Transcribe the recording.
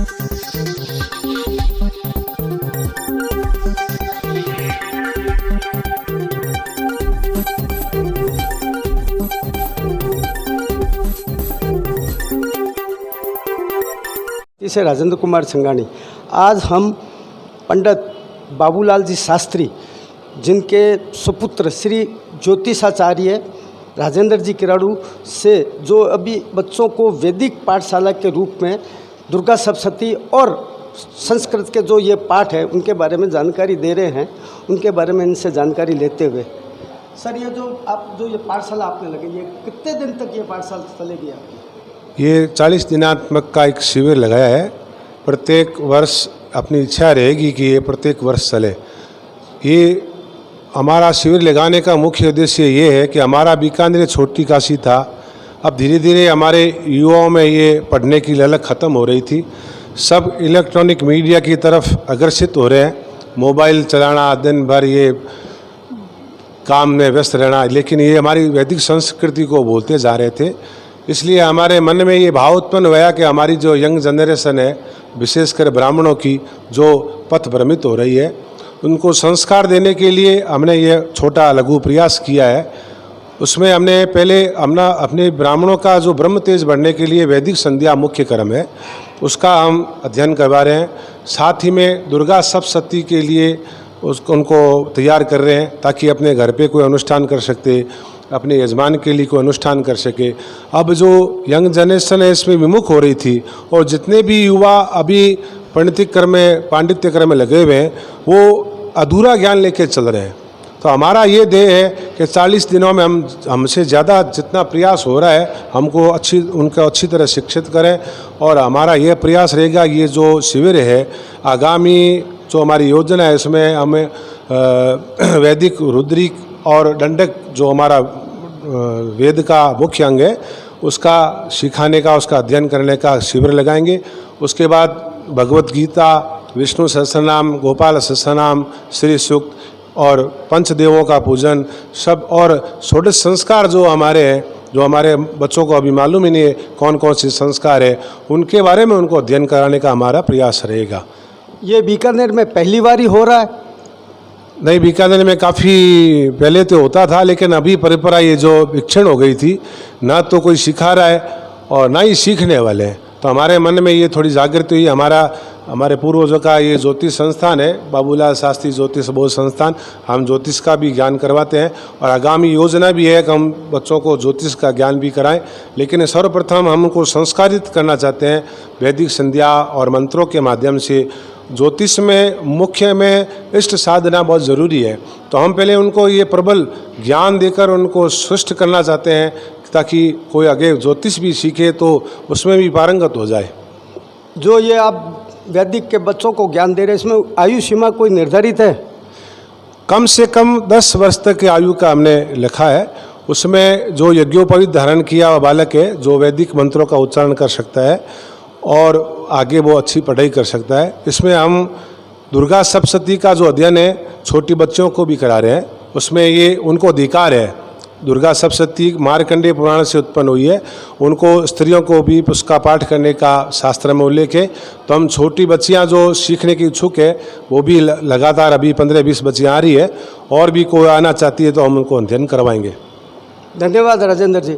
से राजेंद्र कुमार संगानी। आज हम पंडित बाबूलाल जी शास्त्री, जिनके सुपुत्र श्री ज्योतिषाचार्य राजेंद्र जी किराड़ू से, जो अभी बच्चों को वैदिक पाठशाला के रूप में दुर्गा सप्तशती और संस्कृत के जो ये पाठ है उनके बारे में जानकारी दे रहे हैं, उनके बारे में इनसे जानकारी लेते हुए, सर ये पाठशाला आपने लगाई, ये कितने दिन तक ये पाठशाला चलेगी आपकी? ये 40 दिनात्मक का एक शिविर लगाया है। प्रत्येक वर्ष अपनी इच्छा रहेगी कि ये प्रत्येक वर्ष चले। ये हमारा शिविर लगाने का मुख्य उद्देश्य ये है कि हमारा बीकानेर छोटी काशी था, अब धीरे धीरे हमारे युवाओं में ये पढ़ने की ललक ख़त्म हो रही थी। सब इलेक्ट्रॉनिक मीडिया की तरफ अग्रसित हो रहे हैं, मोबाइल चलाना, दिन भर ये काम में व्यस्त रहना, लेकिन ये हमारी वैदिक संस्कृति को भूलते जा रहे थे। इसलिए हमारे मन में ये भाव उत्पन्न हुआ कि हमारी जो यंग जनरेशन है, विशेषकर ब्राह्मणों की, जो पथ भ्रमित हो रही है, उनको संस्कार देने के लिए हमने ये छोटा लघु प्रयास किया है। उसमें हमने पहले अपने ब्राह्मणों का जो ब्रह्म तेज बढ़ने के लिए वैदिक संध्या मुख्य क्रम है, उसका हम अध्ययन करवा रहे हैं। साथ ही में दुर्गा सप्तशती के लिए उनको तैयार कर रहे हैं, ताकि अपने घर पे कोई अनुष्ठान कर सकते, अपने यजमान के लिए कोई अनुष्ठान कर सके। अब जो यंग जनरेशन है इसमें विमुख हो रही थी, और जितने भी युवा अभी पांडित्य क्रम में लगे हुए हैं, वो अधूरा ज्ञान लेके चल रहे हैं। तो हमारा ये ध्येय है कि 40 दिनों में हमसे ज़्यादा जितना प्रयास हो रहा है, हमको उनको अच्छी तरह शिक्षित करें। और हमारा ये प्रयास रहेगा, ये जो शिविर है, आगामी जो हमारी योजना है, इसमें हमें वैदिक रुद्रिक और दंडक, जो हमारा वेद का मुख्य अंग है, उसका सिखाने का, उसका अध्ययन करने का शिविर लगाएंगे। उसके बाद भगवत गीता, विष्णु सहस्रनाम, गोपाल सहस्रनाम, श्री सूक्त और पंचदेवों का पूजन सब, और षोडश संस्कार जो हमारे हैं, जो हमारे बच्चों को अभी मालूम ही नहीं है कौन कौन से संस्कार है, उनके बारे में उनको अध्ययन कराने का हमारा प्रयास रहेगा। ये बीकानेर में पहली बार ही हो रहा है? नहीं, बीकानेर में काफ़ी पहले तो होता था, लेकिन अभी परंपरा ये जो विक्षण हो गई थी, ना तो कोई सिखा रहा है और ना ही सीखने वाले हैं। तो हमारे मन में ये थोड़ी जागृति हुई। हमारे पूर्वजों का ये ज्योतिष संस्थान है, बाबूलाल शास्त्री ज्योतिष बोध संस्थान, हम ज्योतिष का भी ज्ञान करवाते हैं, और आगामी योजना भी है कि हम बच्चों को ज्योतिष का ज्ञान भी कराएं। लेकिन सर्वप्रथम हम उनको संस्कारित करना चाहते हैं वैदिक संध्या और मंत्रों के माध्यम से। ज्योतिष में मुख्य में इष्ट साधना बहुत ज़रूरी है, तो हम पहले उनको ये प्रबल ज्ञान देकर उनको सृष्ट करना चाहते हैं, ताकि कोई आगे ज्योतिष भी सीखे तो उसमें भी पारंगत हो जाए। जो ये आप वैदिक के बच्चों को ज्ञान दे रहे हैं, इसमें आयु सीमा कोई निर्धारित है? कम से कम 10 वर्ष तक की आयु का हमने लिखा है। उसमें जो यज्ञोपवीत धारण किया हुआ बालक है, जो वैदिक मंत्रों का उच्चारण कर सकता है और आगे वो अच्छी पढ़ाई कर सकता है। इसमें हम दुर्गा सप्तशती का जो अध्ययन है, छोटी बच्चों को भी करा रहे हैं। उसमें ये उनको अधिकार है, दुर्गा सप्तशती मार्कंडेय पुराण से उत्पन्न हुई है, उनको स्त्रियों को भी उसका पाठ करने का शास्त्र में उल्लेख है। तो हम छोटी बच्चियां जो सीखने की इच्छुक है, वो भी लगातार अभी 15-20 बच्चियां आ रही है, और भी कोई आना चाहती है तो हम उनको अध्ययन करवाएंगे। धन्यवाद राजेंद्र जी।